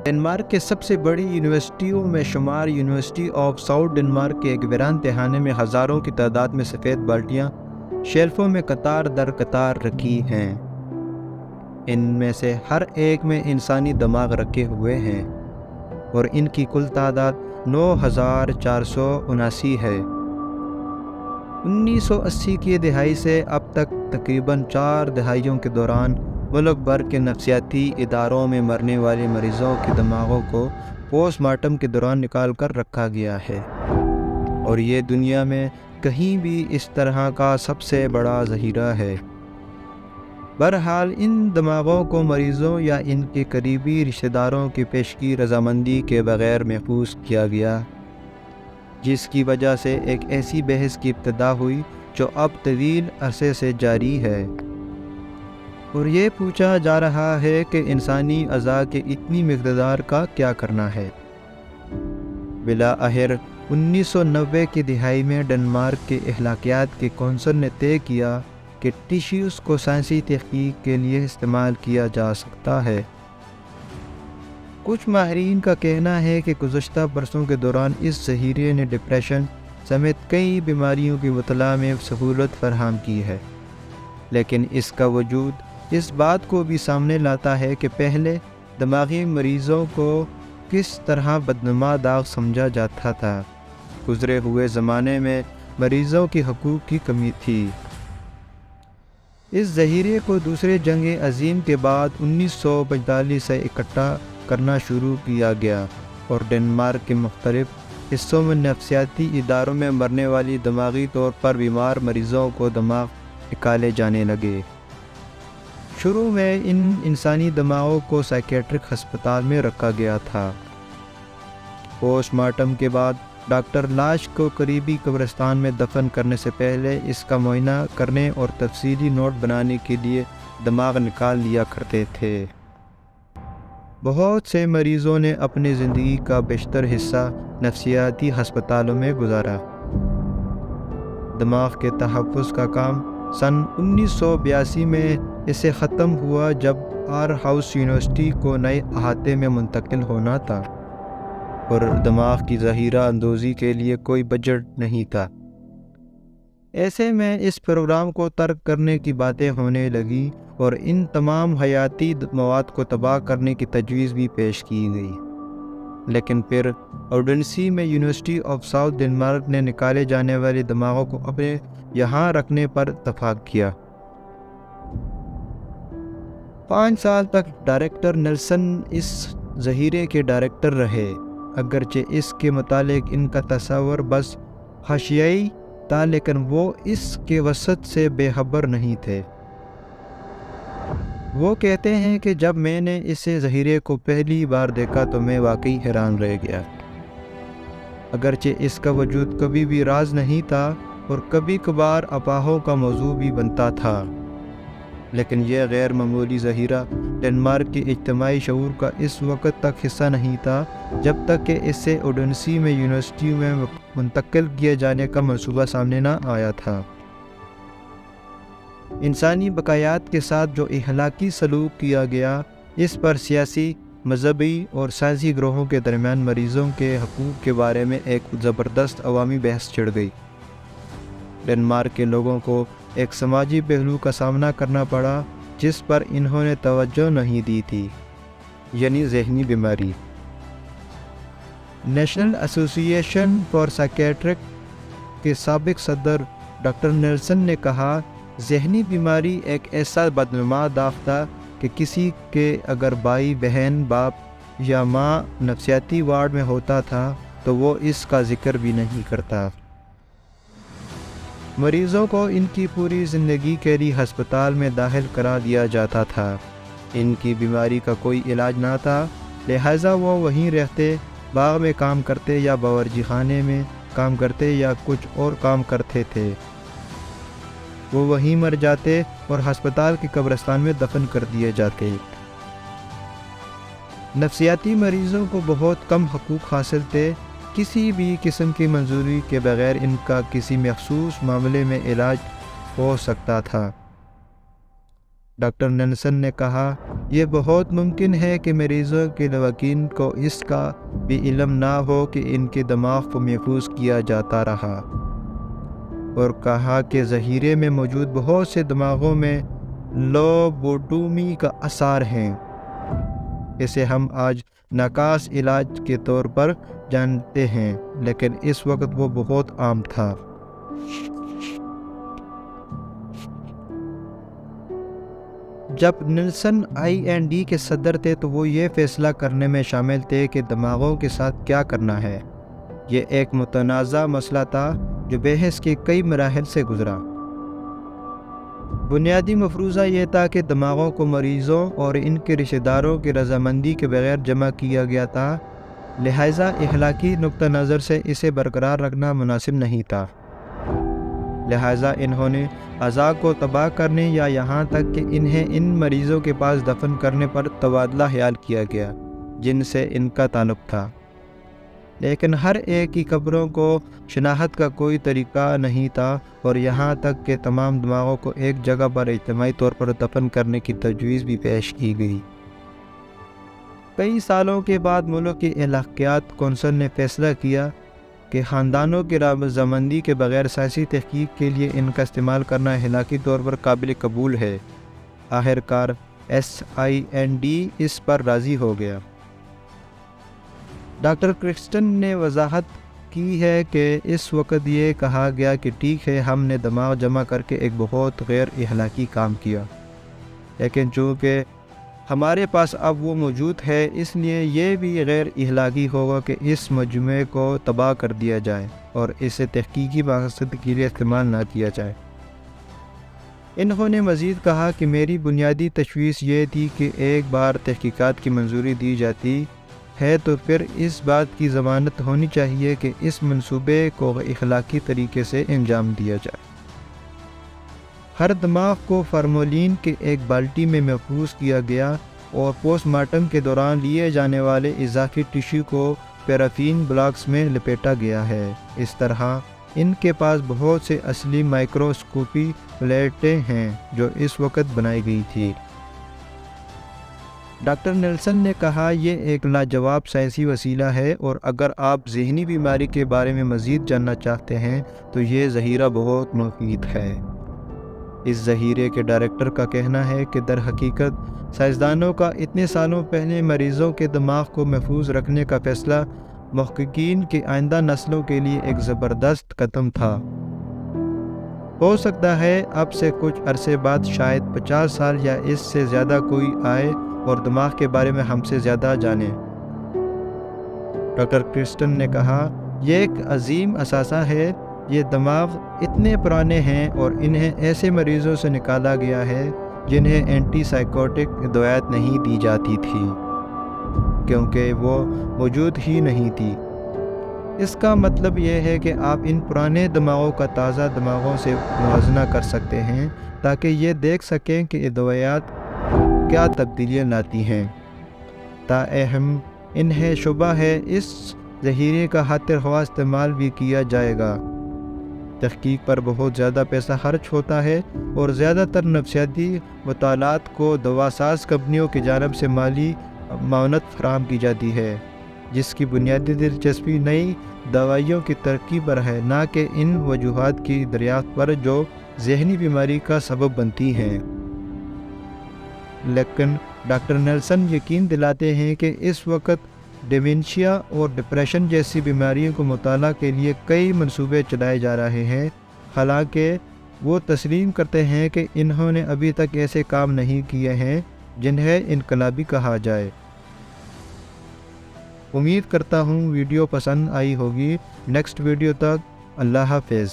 Denmark کے سب سے بڑی یونیورسٹیوں میں شمار یونیورسٹی آف ساؤتھ ڈنمارک کے ایک ویران تہھانے میں ہزاروں کی تعداد میں سفید بالٹیاں شیلفوں میں قطار در قطار رکھی ہیں۔ ان میں سے ہر ایک میں انسانی دماغ رکھے ہوئے ہیں اور ان کی کل تعداد 9479 ہے۔ 1980 کی دہائی سے اب تک تقریباً 4 دہائیوں کے دوران ملک بھر کے نفسیاتی اداروں میں مرنے والے مریضوں کے دماغوں کو پوسٹ مارٹم کے دوران نکال کر رکھا گیا ہے، اور یہ دنیا میں کہیں بھی اس طرح کا سب سے بڑا ذخیرہ ہے۔ بہرحال ان دماغوں کو مریضوں یا ان کے قریبی رشتہ داروں کی پیشگی رضامندی کے بغیر محفوظ کیا گیا، جس کی وجہ سے ایک ایسی بحث کی ابتدا ہوئی جو اب طویل عرصے سے جاری ہے، اور یہ پوچھا جا رہا ہے کہ انسانی اعضاء کے اتنی مقدار کا کیا کرنا ہے۔ بالآخر 1990 کی دہائی میں ڈنمارک کے اخلاقیات کے کونسل نے طے کیا کہ ٹیشوز کو سائنسی تحقیق کے لیے استعمال کیا جا سکتا ہے۔ کچھ ماہرین کا کہنا ہے کہ گزشتہ برسوں کے دوران اس ذخیرے نے ڈپریشن سمیت کئی بیماریوں کی اطلاع میں سہولت فراہم کی ہے، لیکن اس کا وجود اس بات کو بھی سامنے لاتا ہے کہ پہلے دماغی مریضوں کو کس طرح بدنما داغ سمجھا جاتا تھا۔ گزرے ہوئے زمانے میں مریضوں کی حقوق کی کمی تھی۔ اس ذخیرے کو دوسری جنگ عظیم کے بعد 1945 سے اکٹھا کرنا شروع کیا گیا، اور ڈنمارک کے مختلف حصوں میں نفسیاتی اداروں میں مرنے والی دماغی طور پر بیمار مریضوں کو دماغ نکالے جانے لگے۔ شروع میں ان انسانی دماغوں کو سائکیٹرک ہسپتال میں رکھا گیا تھا۔ پوسٹ مارٹم کے بعد ڈاکٹر لاش کو قریبی قبرستان میں دفن کرنے سے پہلے اس کا معائنہ کرنے اور تفصیلی نوٹ بنانے کے لیے دماغ نکال لیا کرتے تھے۔ بہت سے مریضوں نے اپنی زندگی کا بیشتر حصہ نفسیاتی ہسپتالوں میں گزارا۔ دماغ کے تحفظ کا کام سن 1982 میں اسے ختم ہوا جب آر ہاؤس یونیورسٹی کو نئے احاطے میں منتقل ہونا تھا، اور دماغ کی ذخیرہ اندوزی کے لیے کوئی بجٹ نہیں تھا۔ ایسے میں اس پروگرام کو ترک کرنے کی باتیں ہونے لگیں اور ان تمام حیاتی مواد کو تباہ کرنے کی تجویز بھی پیش کی گئی، لیکن پھر اوڈنسی میں یونیورسٹی آف ساؤتھ ڈنمارک نے نکالے جانے والے دماغوں کو اپنے یہاں رکھنے پر اتفاق کیا۔ 5 سال تک ڈائریکٹر نیلسن اس ذخیرے کے ڈائریکٹر رہے، اگرچہ اس کے متعلق ان کا تصور بس حاشیائی تھا، لیکن وہ اس کے وسعت سے بے خبر نہیں تھے۔ وہ کہتے ہیں کہ جب میں نے اس ذخیرے کو پہلی بار دیکھا تو میں واقعی حیران رہ گیا۔ اگرچہ اس کا وجود کبھی بھی راز نہیں تھا اور کبھی کبھار افواہوں کا موضوع بھی بنتا تھا، لیکن یہ غیر معمولی ذخیرہ ڈنمارک کے اجتماعی شعور کا اس وقت تک حصہ نہیں تھا جب تک کہ اسے اوڈنسی میں یونیورسٹی میں منتقل کیے جانے کا منصوبہ سامنے نہ آیا تھا۔ انسانی بقایات کے ساتھ جو اخلاقی سلوک کیا گیا، اس پر سیاسی، مذہبی اور سائنسی گروہوں کے درمیان مریضوں کے حقوق کے بارے میں ایک زبردست عوامی بحث چھڑ گئی۔ ڈنمارک کے لوگوں کو ایک سماجی پہلو کا سامنا کرنا پڑا جس پر انہوں نے توجہ نہیں دی تھی، یعنی ذہنی بیماری۔ نیشنل ایسوسی ایشن فار سائکیٹرک کے سابق صدر ڈاکٹر نیلسن نے کہا، ذہنی بیماری ایک ایسا بدنما داغ تھا کہ کسی کے اگر بھائی، بہن، باپ یا ماں نفسیاتی وارڈ میں ہوتا تھا تو وہ اس کا ذکر بھی نہیں کرتا۔ مریضوں کو ان کی پوری زندگی کے لیے ہسپتال میں داخل کرا دیا جاتا تھا۔ ان کی بیماری کا کوئی علاج نہ تھا، لہٰذا وہ وہیں رہتے، باغ میں کام کرتے یا باورچی خانے میں کام کرتے یا کچھ اور کام کرتے تھے۔ وہ وہیں مر جاتے اور ہسپتال کے قبرستان میں دفن کر دیے جاتے۔ نفسیاتی مریضوں کو بہت کم حقوق حاصل تھے، کسی بھی قسم کی منظوری کے بغیر ان کا کسی مخصوص معاملے میں علاج ہو سکتا تھا۔ ڈاکٹر نیلسن نے کہا، یہ بہت ممکن ہے کہ مریضوں کے لواحقین کو اس کا بھی علم نہ ہو کہ ان کے دماغ کو محفوظ کیا جاتا رہا، اور کہا کہ ذخیرے میں موجود بہت سے دماغوں میں لوبوٹومی کا اثار ہیں۔ اسے ہم آج ناقص علاج کے طور پر جانتے ہیں، لیکن اس وقت وہ بہت عام تھا۔ جب نیلسن IND کے صدر تھے تو وہ یہ فیصلہ کرنے میں شامل تھے کہ دماغوں کے ساتھ کیا کرنا ہے۔ یہ ایک متنازع مسئلہ تھا جو بحث کے کئی مراحل سے گزرا۔ بنیادی مفروضہ یہ تھا کہ دماغوں کو مریضوں اور ان کے رشتہ داروں کی رضامندی کے بغیر جمع کیا گیا تھا، لہٰذا اخلاقی نقطہ نظر سے اسے برقرار رکھنا مناسب نہیں تھا۔ لہٰذا انہوں نے اعضاء کو تباہ کرنے یا یہاں تک کہ انہیں ان مریضوں کے پاس دفن کرنے پر تبادلہ خیال کیا گیا جن سے ان کا تعلق تھا، لیکن ہر ایک کی قبروں کو شناخت کا کوئی طریقہ نہیں تھا، اور یہاں تک کہ تمام دماغوں کو ایک جگہ پر اجتماعی طور پر دفن کرنے کی تجویز بھی پیش کی گئی۔ کئی سالوں کے بعد ملک کی اخلاقیات کونسل نے فیصلہ کیا کہ خاندانوں کی رضامندی کے بغیر سائنسی تحقیق کے لیے ان کا استعمال کرنا اخلاقی طور پر قابل قبول ہے۔ آخرکار SIND اس پر راضی ہو گیا۔ ڈاکٹر کرسٹن نے وضاحت کی ہے کہ اس وقت یہ کہا گیا کہ ٹھیک ہے، ہم نے دماغ جمع کر کے ایک بہت غیر اخلاقی کام کیا، لیکن چونکہ ہمارے پاس اب وہ موجود ہے، اس لیے یہ بھی غیر اخلاقی ہوگا کہ اس مجموعے کو تباہ کر دیا جائے اور اسے تحقیقی مقصد کے لیے استعمال نہ کیا جائے۔ انہوں نے مزید کہا کہ میری بنیادی تشویش یہ تھی کہ ایک بار تحقیقات کی منظوری دی جاتی ہے تو پھر اس بات کی ضمانت ہونی چاہیے کہ اس منصوبے کو اخلاقی طریقے سے انجام دیا جائے۔ ہر دماغ کو فارمولین کے ایک بالٹی میں محفوظ کیا گیا اور پوسٹ مارٹم کے دوران لیے جانے والے اضافی ٹشو کو پیرافین بلاکس میں لپیٹا گیا ہے۔ اس طرح ان کے پاس بہت سے اصلی مائکروسکوپی پلیٹیں ہیں جو اس وقت بنائی گئی تھی۔ ڈاکٹر نیلسن نے کہا، یہ ایک لاجواب سائنسی وسیلہ ہے، اور اگر آپ ذہنی بیماری کے بارے میں مزید جاننا چاہتے ہیں تو یہ ذخیرہ بہت مفید ہے۔ اس ذخیرے کے ڈائریکٹر کا کہنا ہے کہ در حقیقت سائنسدانوں کا اتنے سالوں پہلے مریضوں کے دماغ کو محفوظ رکھنے کا فیصلہ محققین کی آئندہ نسلوں کے لیے ایک زبردست قدم تھا۔ ہو سکتا ہے اب سے کچھ عرصے بعد شاید 50 سال یا اس سے زیادہ کوئی آئے اور دماغ کے بارے میں ہم سے زیادہ جانے۔ ڈاکٹر کرسٹن نے کہا، یہ ایک عظیم اثاثہ ہے۔ یہ دماغ اتنے پرانے ہیں اور انہیں ایسے مریضوں سے نکالا گیا ہے جنہیں اینٹی سائیکوٹک ادویات نہیں دی جاتی تھی کیونکہ وہ موجود ہی نہیں تھی۔ اس کا مطلب یہ ہے کہ آپ ان پرانے دماغوں کا تازہ دماغوں سے موازنہ کر سکتے ہیں تاکہ یہ دیکھ سکیں کہ ادویات کیا تبدیلیاں لاتی ہیں۔ تاہم انہیں شبہ ہے اس ذخیرے کا خاطر خواہ استعمال بھی کیا جائے گا۔ تحقیق پر بہت زیادہ پیسہ خرچ ہوتا ہے اور زیادہ تر نفسیاتی مطالعات کو دواساز کمپنیوں کی جانب سے مالی معاونت فراہم کی جاتی ہے، جس کی بنیادی دلچسپی نئی دوائیوں کی ترقی پر ہے، نہ کہ ان وجوہات کی دریافت پر جو ذہنی بیماری کا سبب بنتی ہیں۔ لیکن ڈاکٹر نیلسن یقین دلاتے ہیں کہ اس وقت ڈیمنشیا اور ڈپریشن جیسی بیماریوں کو مطالعہ کے لیے کئی منصوبے چلائے جا رہے ہیں، حالانکہ وہ تسلیم کرتے ہیں کہ انہوں نے ابھی تک ایسے کام نہیں کیے ہیں جنہیں انقلابی کہا جائے۔ امید کرتا ہوں ویڈیو پسند آئی ہوگی۔ نیکسٹ ویڈیو تک اللہ حافظ۔